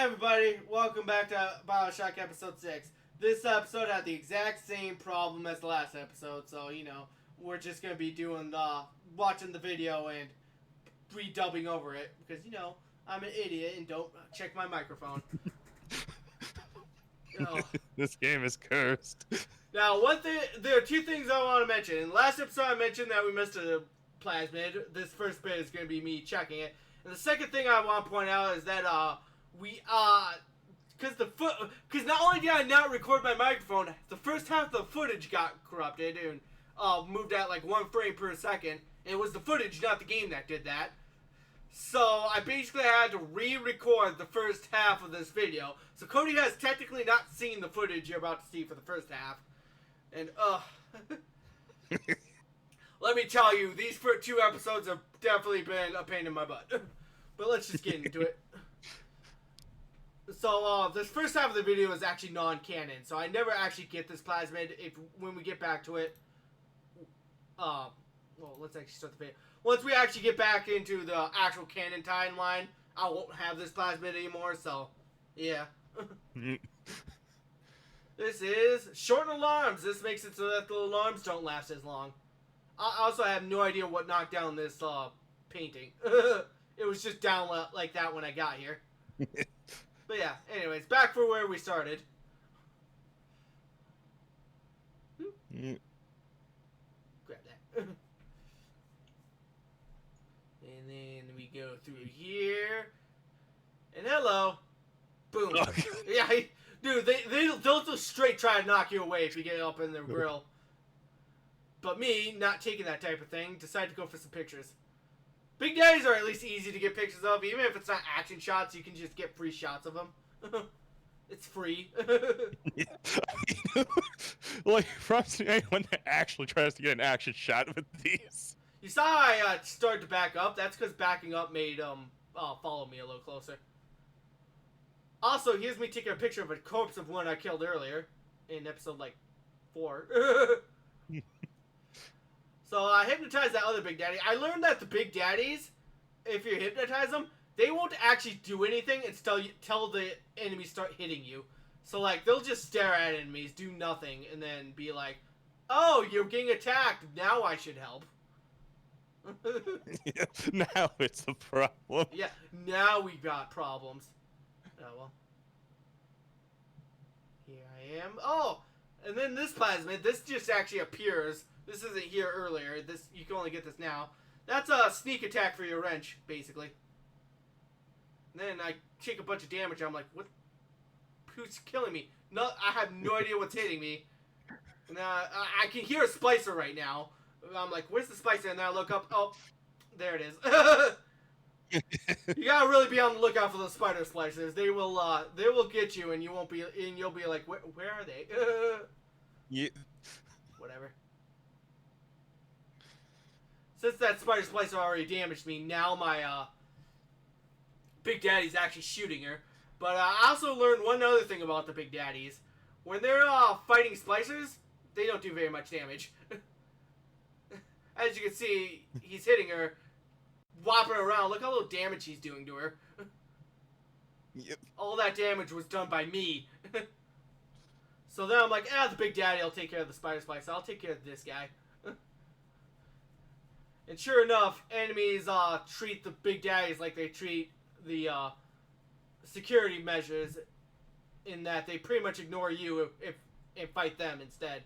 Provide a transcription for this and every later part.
everybody, welcome back to Bioshock episode 6. This episode had the exact same problem as the last episode, so, we're just going to be doing watching the video and redubbing over it, because, I'm an idiot and don't check my microphone. This game is cursed. Now, there are two things I want to mention. In the last episode, I mentioned that we missed a plasmid. This first bit is going to be me checking it. And the second thing I want to point out is that, because not only did I not record my microphone, the first half of the footage got corrupted and moved at like 1 frame per second. And it was the footage, not the game, that did that. So I basically had to re-record the first half of this video. So Cody has technically not seen the footage you're about to see for the first half. And, let me tell you, these first 2 episodes have definitely been a pain in my butt. But let's just get into it. So, this first half of the video is actually non-canon. So I never actually get this plasmid when we get back to it. Well, let's actually start the video. Once we actually get back into the actual canon timeline, I won't have this plasmid anymore, so, yeah. This is shorten alarms. This makes it so that the alarms don't last as long. I also have no idea what knocked down this painting. It was just down like that when I got here. But yeah, anyways, back for where we started. Grab that. And then we go through here. And hello. Boom. Yeah, dude, they'll just straight try to knock you away if you get up in their grill. But me, not taking that type of thing, decided to go for some pictures. Big daddies are at least easy to get pictures of. Even if it's not action shots, you can just get free shots of them. It's free. Like, trust anyone that actually tries to get an action shot with these. You saw I started to back up. That's because backing up made follow me a little closer. Also, here's me taking a picture of a corpse of one I killed earlier in episode, 4. So I hypnotized that other Big Daddy. I learned that the Big Daddies, if you hypnotize them, they won't actually do anything until the enemies start hitting you. So, they'll just stare at enemies, do nothing, and then be like, oh, you're getting attacked. Now I should help. Yeah, now it's a problem. Yeah, now we got problems. Oh, well. Here I am. Oh, and then this plasmid, this just actually appears. This isn't here earlier. You can only get this now. That's a sneak attack for your wrench, basically. And then I take a bunch of damage. I'm like, what? Who's killing me? No, I have no idea what's hitting me. And I can hear a splicer right now. I'm like, where's the splicer? And then I look up. Oh, there it is. You gotta really be on the lookout for those spider splicers. They will get you, and you'll be like, where are they? Yeah. Whatever. Since that spider splicer already damaged me, now my Big Daddy's actually shooting her. But I also learned one other thing about the Big Daddies. When they're fighting splicers, they don't do very much damage. As you can see, he's hitting her, whopping her around. Look how little damage he's doing to her. Yep. All that damage was done by me. So then I'm like, the Big Daddy will take care of the spider splicer. I'll take care of this guy. And sure enough, enemies treat the Big Daddies like they treat the security measures, in that they pretty much ignore you and fight them instead.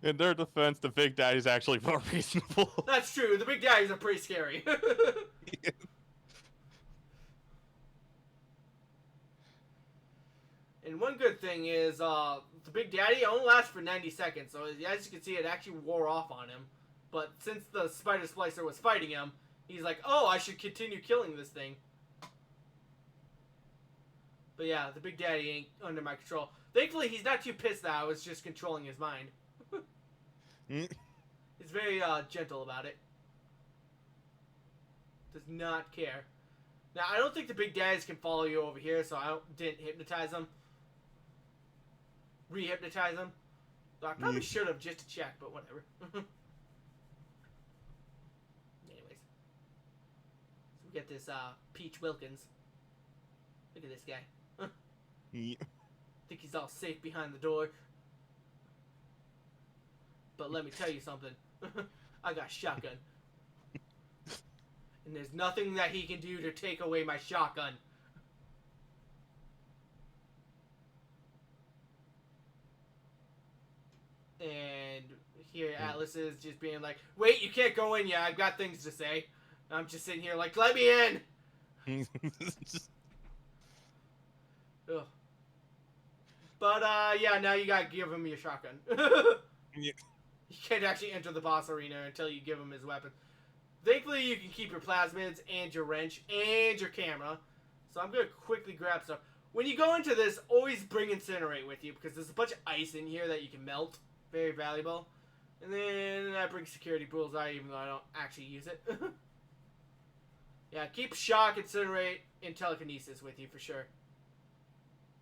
In their defense, the Big Daddy is actually more reasonable. That's true. The Big Daddies are pretty scary. Yeah. And one good thing is the Big Daddy only lasts for 90 seconds. So as you can see, it actually wore off on him. But since the spider splicer was fighting him, he's like, oh, I should continue killing this thing. But yeah, the Big Daddy ain't under my control. Thankfully, he's not too pissed that I was just controlling his mind. He's very gentle about it. Does not care. Now, I don't think the Big Daddies can follow you over here, so I didn't hypnotize them. Re-hypnotize them. So I probably should have, just to check, but whatever. Anyways. So we get this Peach Wilkins. Look at this guy. Yeah. Think he's all safe behind the door. But let me tell you something. I got shotgun. And there's nothing that he can do to take away my shotgun. And here Atlas is just being like, wait, you can't go in yet. I've got things to say. And I'm just sitting here like, let me in. Ugh. But, yeah, now you gotta give him your shotgun. Yeah. You can't actually enter the boss arena until you give him his weapon. Thankfully, you can keep your plasmids and your wrench and your camera. So I'm going to quickly grab stuff. When you go into this, always bring Incinerate with you because there's a bunch of ice in here that you can melt. Very valuable. And then I bring Security Bullseye even though I don't actually use it. Yeah, keep Shock, Incinerate, and Telekinesis with you for sure.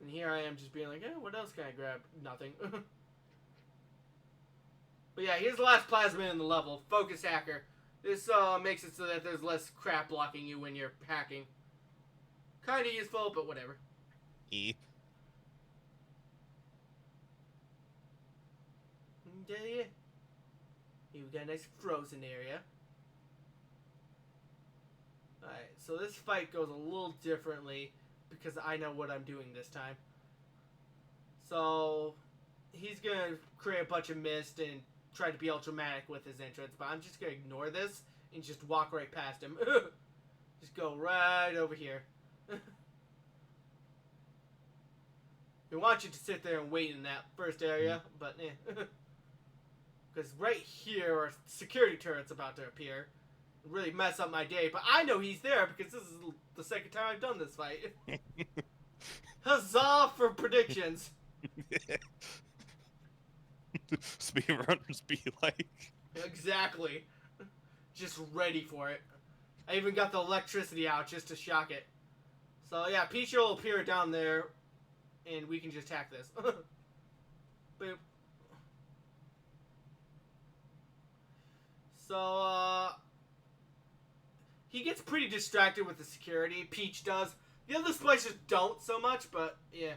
And here I am just being like, what else can I grab? Nothing. But yeah, here's the last plasmid in the level. Focus Hacker. This makes it so that there's less crap blocking you when you're hacking. Kind of useful, but whatever. E. Yeah. Here we got a nice frozen area. Alright, so this fight goes a little differently because I know what I'm doing this time. So, he's going to create a bunch of mist and try to be all dramatic with his entrance, but I'm just going to ignore this and just walk right past him. Just go right over here. We want you to sit there and wait in that first area, but because right here are security turrets about to appear. Really mess up my day, but I know he's there because this is the second time I've done this fight. Huzzah for predictions! Speedrunners be like. Exactly. Just ready for it. I even got the electricity out just to shock it. So yeah, Peach will appear down there, and we can just hack this. Boop. So, he gets pretty distracted with the security. Peach does. The other splicers don't so much, but yeah.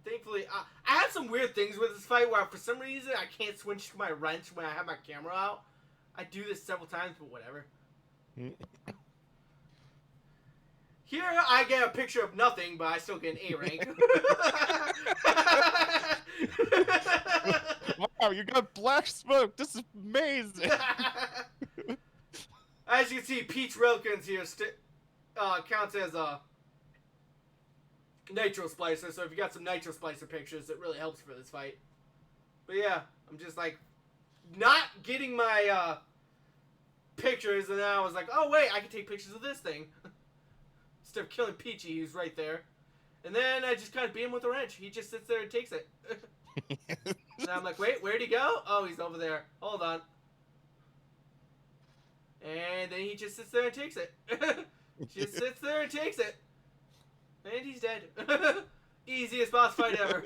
Thankfully, I have some weird things with this fight where for some reason I can't switch to my wrench when I have my camera out. I do this several times, but whatever. Here I get a picture of nothing, but I still get an A rank. Wow, you got black smoke. This is amazing. As you can see, Peach Railkins here counts as a nitro splicer. So if you got some nitro splicer pictures, it really helps for this fight. But yeah, I'm just like not getting my pictures, and then I was like, oh wait, I can take pictures of this thing. Instead of killing Peachy, who's right there. And then I just kind of beat him with a wrench. He just sits there and takes it. And I'm like, wait, where'd he go? Oh, he's over there. Hold on. And then he just sits there and takes it. Just sits there and takes it. And he's dead. Easiest boss fight ever.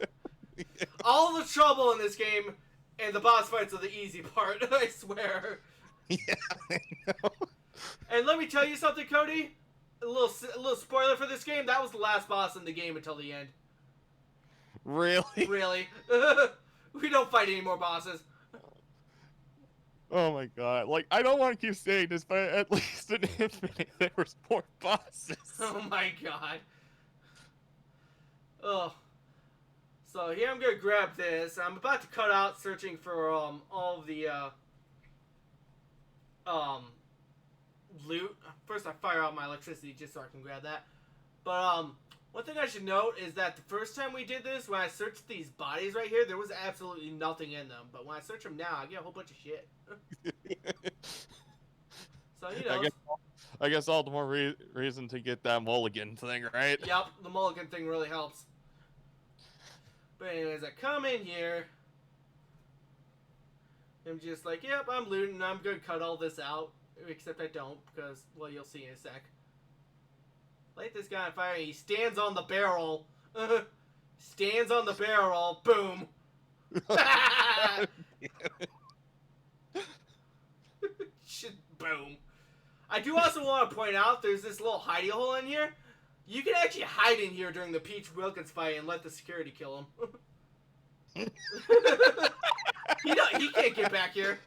All the trouble in this game and the boss fights are the easy part, I swear. Yeah, I know. And let me tell you something, Cody. A little spoiler for this game. That was the last boss in the game until the end. Really? Really. We don't fight any more bosses. Oh my god. Like, I don't want to keep saying this, but at least in Infinite there was more bosses. Oh my god. Ugh. So here I'm gonna grab this. I'm about to cut out searching for all of the loot. First I fire out my electricity just so I can grab that. But one thing I should note is that the first time we did this, when I searched these bodies right here, there was absolutely nothing in them. But when I search them now, I get a whole bunch of shit. So, you know. I guess all the more reason to get that mulligan thing, right? Yep, the mulligan thing really helps. But anyways, I come in here. I'm just like, yep, I'm looting. I'm going to cut all this out. Except I don't, because, well, you'll see in a sec. Light this guy on fire. He stands on the barrel. Stands on the barrel. Boom. Boom. I do also want to point out there's this little hidey hole in here. You can actually hide in here during the Peach Wilkins fight and let the security kill him. He can't get back here.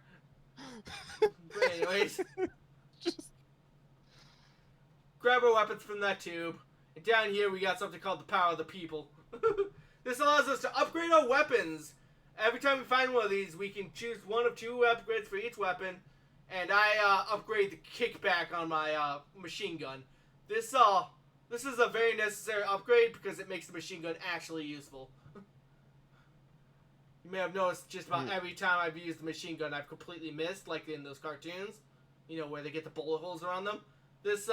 But anyways, Just grab our weapons from that tube. And down here we got something called the Power of the People. This allows us to upgrade our weapons. Every time we find one of these, we can choose one of 2 upgrades for each weapon. And I upgrade the kickback on my machine gun. This is a very necessary upgrade because it makes the machine gun actually useful. You may have noticed just about every time I've used the machine gun, I've completely missed, like in those cartoons. You know, where they get the bullet holes around them. This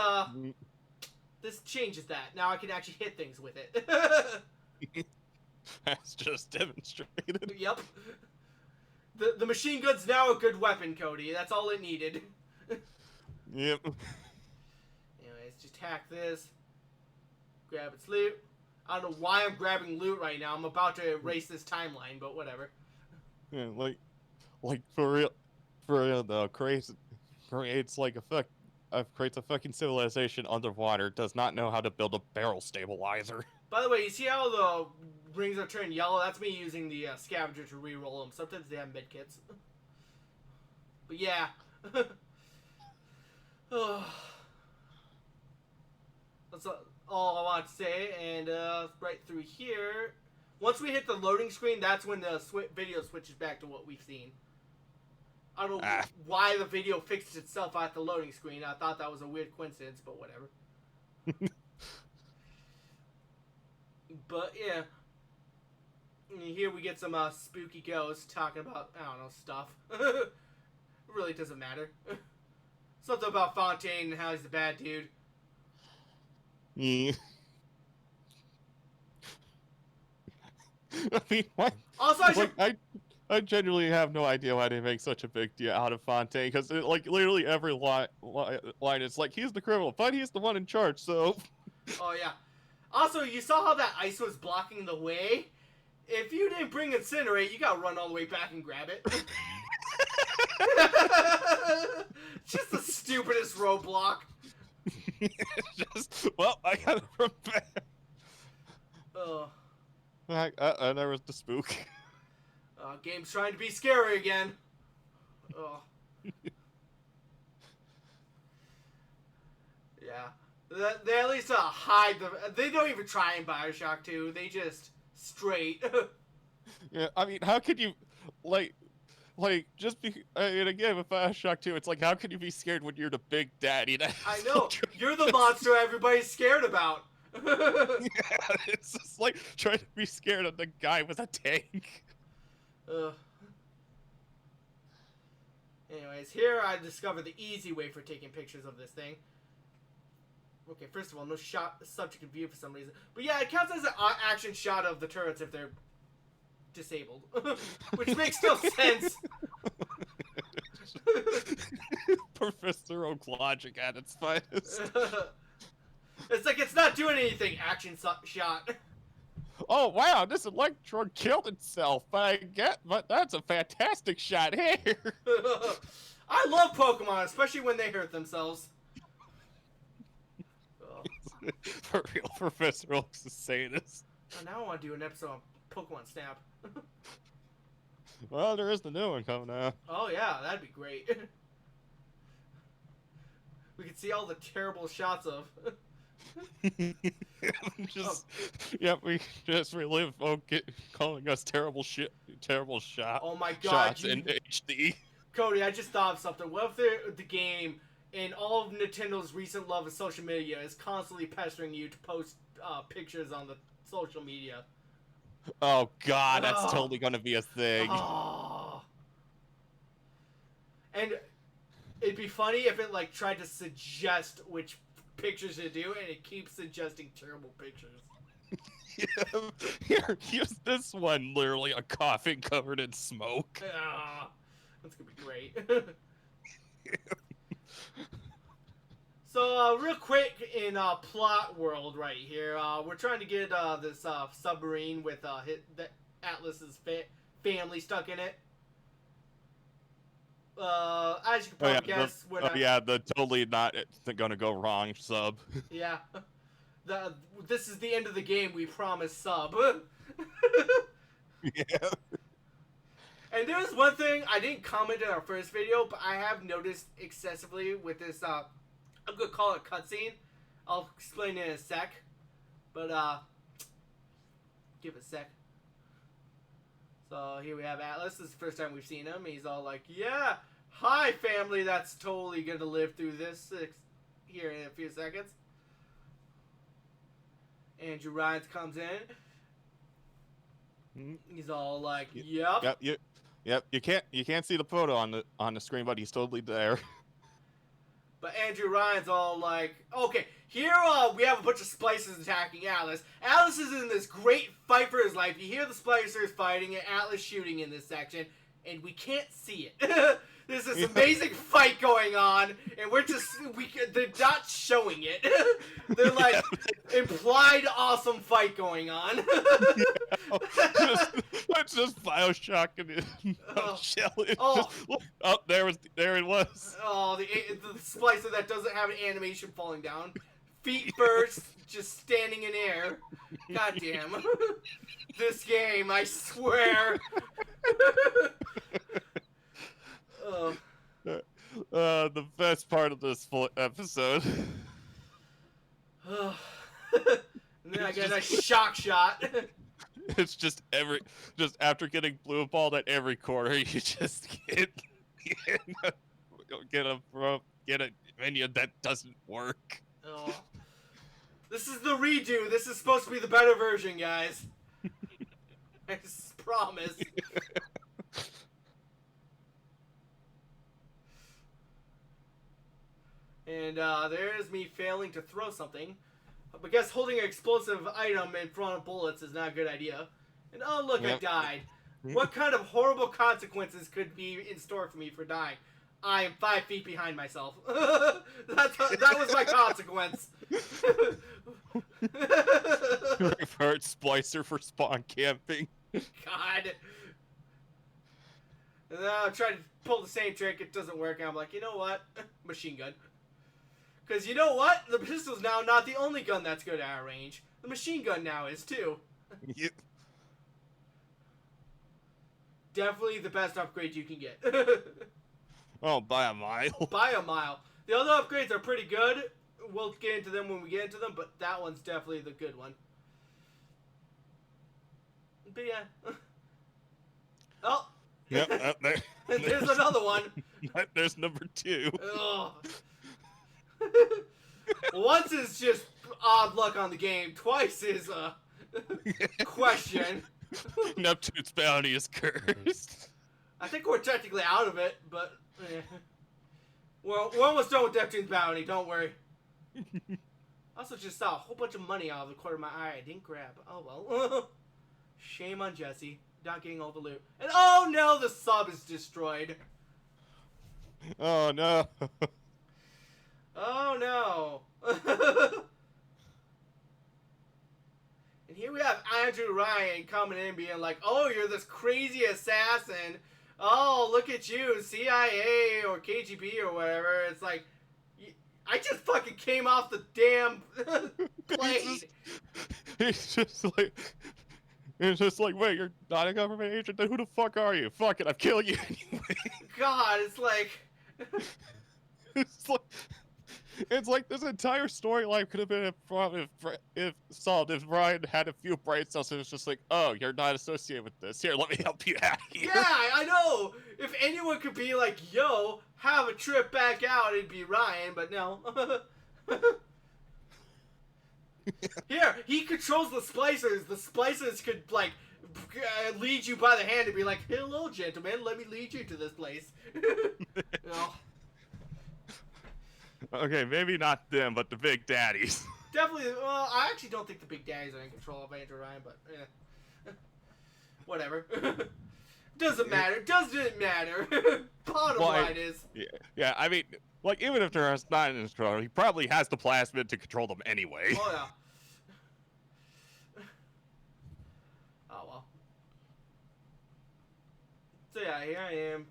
changes that. Now I can actually hit things with it. That's just demonstrated. Yep. The machine gun's now a good weapon, Cody. That's all it needed. Yep. Anyways, just hack this. Grab its loot. I don't know why I'm grabbing loot right now. I'm about to erase this timeline, but whatever. Yeah, like for real though, creates like creates a fucking civilization underwater. Does not know how to build a barrel stabilizer. By the way, you see how the rings are turned yellow? That's me using the scavenger to re-roll them. Sometimes they have medkits. But yeah. That's all I want to say. And right through here, once we hit the loading screen, that's when the video switches back to what we've seen. I don't know why the video fixed itself at the loading screen. I thought that was a weird coincidence, but whatever. But yeah. And here we get some spooky ghosts talking about, I don't know, stuff. It really doesn't matter. Something about Fontaine and how he's the bad dude. Yeah. I mean, what? Also, I genuinely have no idea why they make such a big deal out of Fontaine, because like literally every line is like, he's the criminal, but he's the one in charge, so. Oh yeah. Also, you saw how that ice was blocking the way? If you didn't bring Incinerate, you gotta run all the way back and grab it. Just the stupidest roadblock. Well, I got it from back. Oh. There was the spook. Game's trying to be scary again. Oh. Yeah. They at least hide the... They don't even try in Bioshock 2. They just straight. Yeah, I mean, how could you... Like, just be... and again, with Bioshock 2, it's like, how could you be scared when you're the big daddy? I know. You're the monster everybody's scared about. Yeah, it's just like trying to be scared of the guy with a tank. Anyways, here I discovered the easy way for taking pictures of this thing. Okay, first of all, no subject in view for some reason. But yeah, it counts as an action shot of the turrets if they're disabled. Which makes no sense. Professor Oak logic at its finest. It's like it's not doing anything, action shot. Oh wow, this electron killed itself. But that's a fantastic shot here. I love Pokemon, especially when they hurt themselves. Oh. For real, Professor Oak's a sadist. Oh, now I want to do an episode on Pokemon Snap. Well, there is the new one coming out. Oh yeah, that'd be great. We could see all the terrible shots of. We just relive calling us terrible shot. Oh my god, shots in HD. Cody, I just thought of something. What if the game and all of Nintendo's recent love of social media is constantly pestering you to post pictures on the social media? Oh god, that's totally gonna be a thing. Oh. And it'd be funny if it like tried to suggest which pictures to do, and it keeps suggesting terrible pictures. Here's this one, literally a coffin covered in smoke. That's gonna be great. So, real quick in plot world right here, we're trying to get this submarine with the Atlas's family stuck in it. As you can Oh yeah, probably guess, when the totally not gonna go wrong sub. yeah, this is the end of the game. We promise sub. Yeah. And there's one thing I didn't comment in our first video, but I have noticed excessively with this. I'm gonna call it cutscene. I'll explain it in a sec. But give it a sec. So here we have Atlas. This is the first time we've seen him. He's all like, "Yeah, hi family. That's totally gonna live through this here in a few seconds." Andrew Rhynes comes in. He's all like, "Yep." Yep. You can't see the photo on the screen, but he's totally there. But Andrew Ryan's all like, okay, here we have a bunch of splicers attacking Atlas. Atlas is in this great fight for his life. You hear the splicers fighting and Atlas shooting in this section, and we can't see it. There's this amazing fight going on, and they're not showing it. They're like, implied awesome fight going on. It's just Bioshock and shell. There it was. Oh, the splicer that doesn't have an animation falling down. Feet first, just standing in air. God damn. This game, I swear. The best part of this full episode. And then I get a shock shot. It's just after getting blue balled at every corner, you just get a minion that doesn't work. Oh. This is the redo. This is supposed to be the better version, guys. I promise. And there's me failing to throw something. I guess holding an explosive item in front of bullets is not a good idea. And oh look, I died. What kind of horrible consequences could be in store for me for dying? I am 5 feet behind myself. That was my consequence. Revert splicer for spawn camping. God. And then I'm trying to pull the same trick. It doesn't work. And I'm like, you know what? Machine gun. Because you know what? The pistol's now not the only gun that's good at our range. The machine gun now is too. Yep. Definitely the best upgrade you can get. Oh, by a mile. By a mile. The other upgrades are pretty good. We'll get into them when we get into them, but that one's definitely the good one. But yeah. Oh. Yep. There's another one. There's number 2. Ugh. Once is just odd luck on the game. Twice is a question. Neptune's bounty is cursed. I think we're technically out of it, but we're almost done with Neptune's bounty. Don't worry. Also, just saw a whole bunch of money out of the corner of my eye. I didn't grab. Oh well. Shame on Jesse. Not getting all the loot. And oh no, the sub is destroyed. Oh no. Oh no. And here we have Andrew Ryan coming in being like, oh, you're this crazy assassin. Oh, look at you, CIA or KGB or whatever. It's like, I just fucking came off the damn plane. It's just like, wait, you're not a government agent? Then who the fuck are you? Fuck it, I'm killing you anyway. God, it's like... It's like this entire storyline could have been if solved if Ryan had a few brain cells and was just like, oh, you're not associated with this. Here, let me help you out here. Yeah, I know. If anyone could be like, yo, have a trip back out, it'd be Ryan, but no. Here, he controls the splicers. The splicers could, like, lead you by the hand and be like, hello, gentlemen, let me lead you to this place. No. Okay, maybe not them, but the big daddies. Definitely, well, I actually don't think the big daddies are in control of Andrew Ryan, but, whatever. Doesn't matter. Doesn't matter. Bottom line is... Yeah, I mean, like, even if they're not in his control, he probably has the plasmid to control them anyway. Oh, yeah. Oh, well. So, yeah, here I am.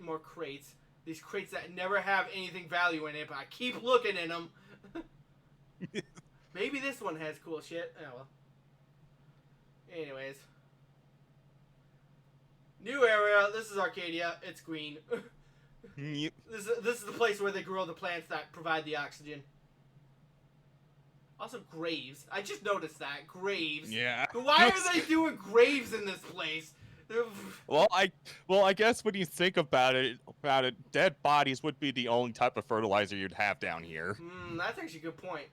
More crates. These crates that never have anything value in it, but I keep looking in them. Maybe this one has cool shit. Oh well. Anyways. New area. This is Arcadia. It's green. Yep. This is the place where they grow the plants that provide the oxygen. Also, graves. I just noticed that. Graves. Yeah. Why are they doing graves in this place? Well, I guess when you think about it, dead bodies would be the only type of fertilizer you'd have down here. That's actually a good point.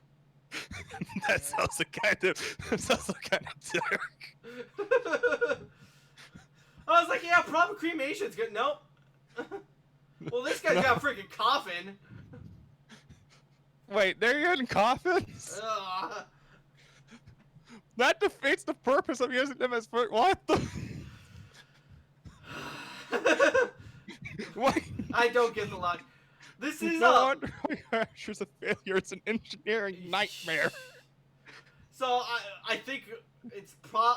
That sounds kind of dark. I was like, yeah, probably cremation's good. Nope. Well, this guy's got a freaking coffin. Wait, they're in coffins? That defeats the purpose of using them as what the? Wait. I don't get the logic. This is no wonder Asher's a failure. It's an engineering nightmare. So I think it's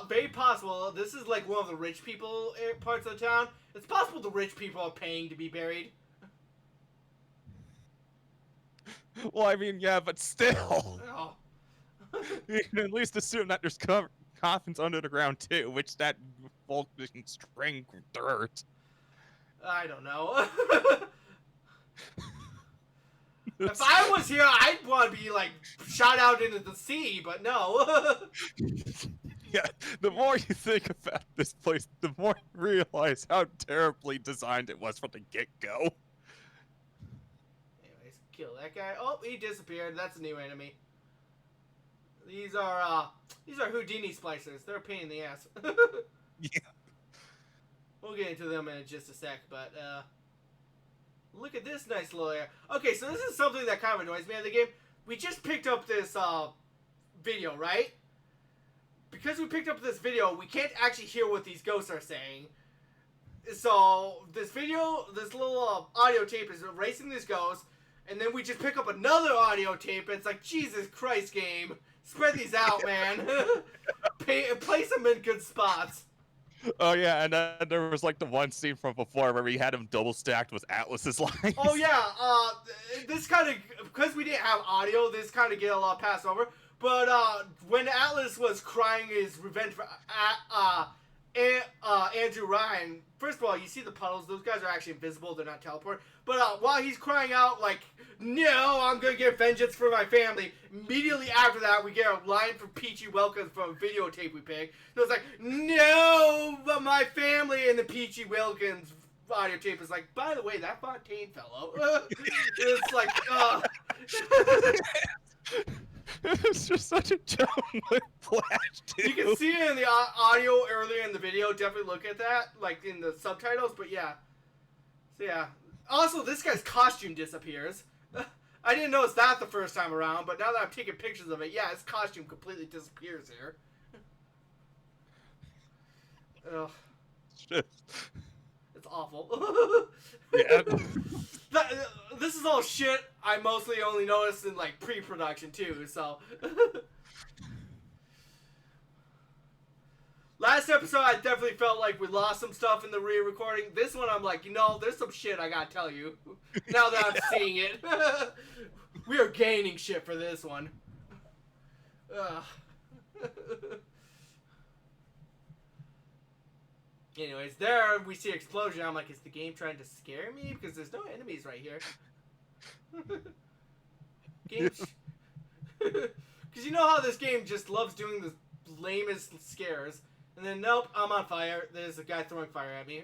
very possible this is like one of the rich people parts of the town. It's possible the rich people are paying to be buried. Well, I mean, yeah, but still. Oh. You can at least assume that there's coffins under the ground too, which that volcanic string dirt. I don't know. If I was here, I'd want to be like shot out into the sea, but no. Yeah, the more you think about this place, the more you realize how terribly designed it was from the get-go. Anyways, kill that guy. Oh, he disappeared. That's a new enemy. These are Houdini splicers. They're a pain in the ass. Yeah. We'll get into them in just a sec, but look at this nice little area. Okay, so this is something that kind of annoys me in the game. We just picked up this video, right? Because we picked up this video, we can't actually hear what these ghosts are saying. So this video, this little audio tape is erasing these ghosts, and then we just pick up another audio tape, and it's like, Jesus Christ, game. Spread these out, man. Place them in good spots. Oh yeah, and then there was like the one scene from before where we had him double stacked with Atlas's lines. Oh yeah, this kind of, because we didn't have audio, this kind of get a lot passed over. But when Atlas was crying his revenge for Andrew Ryan, first of all, you see the puddles. Those guys are actually invisible. They're not teleport. But while he's crying out like, no, I'm going to get vengeance for my family, immediately after that, we get a line from Peachy Wilkins from a videotape we picked. So it's like, no, but my family, and the Peachy Wilkins audio tape is like, by the way, that Fontaine fellow. It's like, It's just such a dumb flash, too. You can see it in the audio earlier in the video. Definitely look at that, like in the subtitles. But yeah, so yeah. Also, this guy's costume disappears. I didn't notice that the first time around, but now that I'm taking pictures of it, yeah, his costume completely disappears here. Ugh. It's awful. Yeah. This is all shit I mostly only noticed in like pre-production too, so. Last episode I definitely felt like we lost some stuff in the re-recording. This one I'm like, you know, there's some shit I gotta tell you. Now that I'm seeing it. We are gaining shit for this one. Anyways, there we see explosion. I'm like, is the game trying to scare me? Because there's no enemies right here. Games. Because you know how this game just loves doing the lamest scares. And then, nope, I'm on fire. There's a guy throwing fire at me.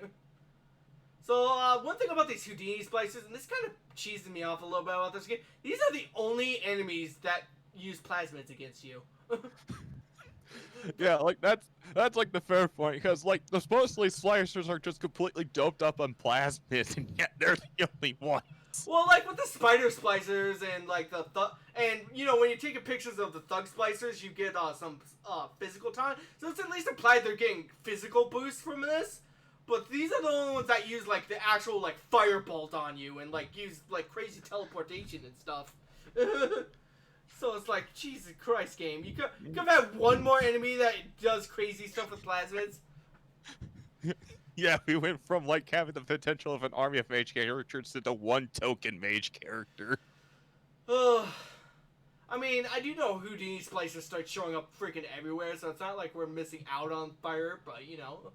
So, one thing about these Houdini splicers, and this kind of cheesed me off a little bit about this game, these are the only enemies that use plasmids against you. Yeah, like that's like the fair point, because like the mostly slicers are just completely doped up on plasmids, and yet they're the only ones. Well, like with the spider splicers and like the and you know when you're taking pictures of the thug splicers, you get some physical time. So it's at least implied they're getting physical boosts from this. But these are the only ones that use like the actual like firebolt on you and like use like crazy teleportation and stuff. So it's like, Jesus Christ, game. You could have one more enemy that does crazy stuff with plasmids. Yeah, we went from like having the potential of an army of mage characters to the one token mage character. Ugh. I mean, I do know Houdini splicers start showing up freaking everywhere, so it's not like we're missing out on fire, but you know.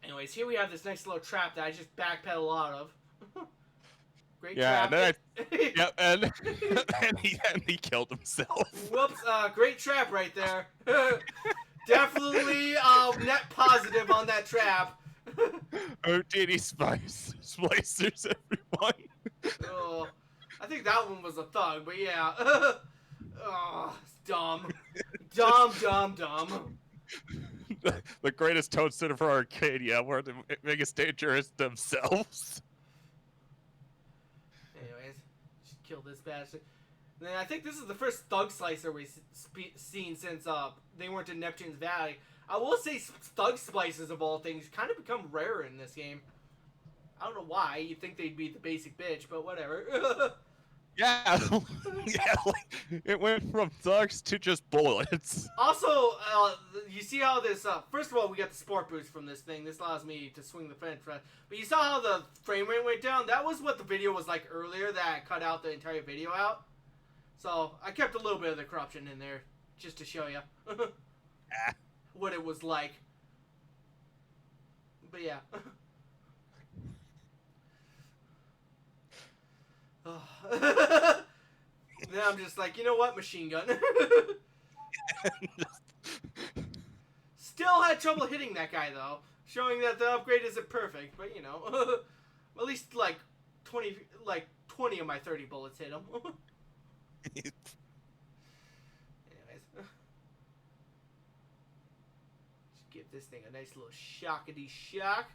Anyways, here we have this nice little trap that I just backpedal out of. Great Yeah, trap. and then yep, and and he killed himself. Whoops, great trap right there. Definitely net positive on that trap. Houdini splicers, everyone. Oh, I think that one was a thug, but yeah. Oh, it's dumb. Dumb. The greatest toadstool for Arcadia, where the biggest danger is themselves. Anyways, just kill this bastard. And then I think this is the first thug slicer we've seen since they weren't in Neptune's Valley. I will say thug splicers of all things kind of become rare in this game. I don't know why. You'd think they'd be the basic bitch, but whatever. Yeah, yeah, like, it went from thugs to just bullets. Also, you see how this, first of all, we got the sport boost from this thing. This allows me to swing the fence, right? But you saw how the frame rate went down? That was what the video was like earlier, that I cut out the entire video out. So, I kept a little bit of the corruption in there, just to show you what it was like. But yeah. Then I'm just like, you know what, machine gun. Still had trouble hitting that guy though, showing that the upgrade isn't perfect. But you know, at least like 20 of my 30 bullets hit him. Anyways, just give this thing a nice little shockity shock.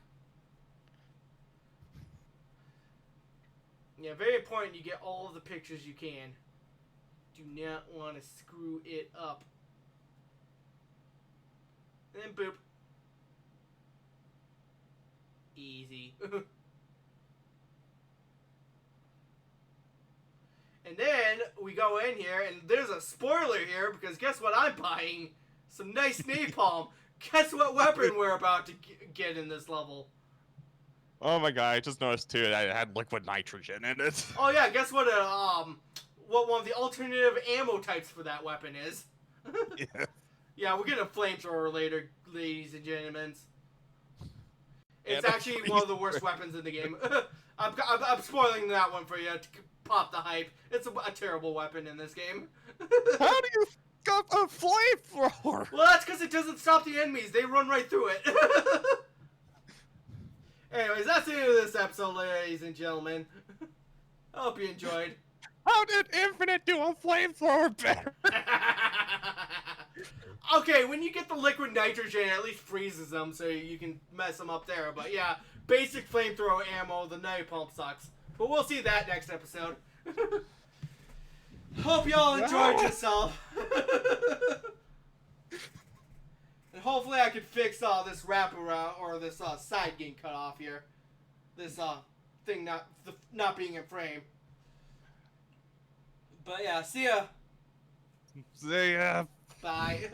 Yeah, very important you get all of the pictures you can. Do not want to screw it up. And then boop. Easy. And then we go in here, and there's a spoiler here, because guess what I'm buying? Some nice napalm. Guess what weapon we're about to get in this level? Oh my god, I just noticed too that it had liquid nitrogen in it. Oh yeah, guess what what one of the alternative ammo types for that weapon is. Yeah. Yeah, we'll get a flamethrower later, ladies and gentlemen. It's And actually one of the worst weapons in the game. I'm spoiling that one for you to pop the hype. It's a terrible weapon in this game. How do you got a flamethrower? Well, that's because it doesn't stop the enemies. They run right through it. Anyways, that's the end of this episode, ladies and gentlemen. I hope you enjoyed. How did Infinite do a flamethrower better? Okay, when you get the liquid nitrogen, it at least freezes them so you can mess them up there. But yeah, basic flamethrower ammo, the napalm sucks. But we'll see that next episode. Hope y'all enjoyed yourself. And hopefully I can fix this wraparound or this side getting cut off here. This thing not being in frame. But yeah, see ya. See ya. Bye.